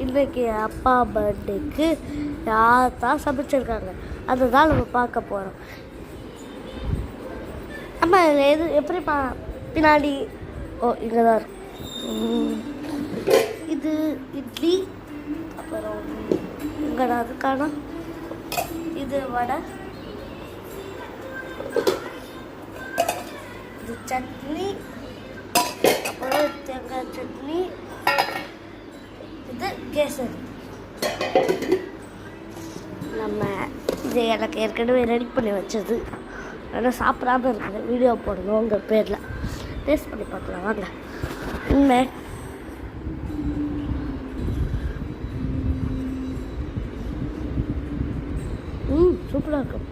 இன்றைக்கி அப்பா பர்த்டேக்கு யார் தான் சமைச்சிருக்காங்க அதை தான் நம்ம பார்க்க போகிறோம். நம்ம எது எப்படி பின்னாடி இங்கே தான் இருக்கும். இது இட்லி, அப்புறம் இங்கே அதுக்கான இது வடை, இது சட்னி, அப்புறம் தேங்காய் சட்னி, இது கேசரி. நம்ம இது எனக்கு ஏற்கனவே ரெடி பண்ணி வச்சது, ஆனால் சாப்பிடாம இருக்குது. வீடியோ போடணுங்கிற பேரில் டேஸ்ட் பண்ணி பார்க்கலாம் வாங்க. உண்மை சூப்பராக இருக்கும்.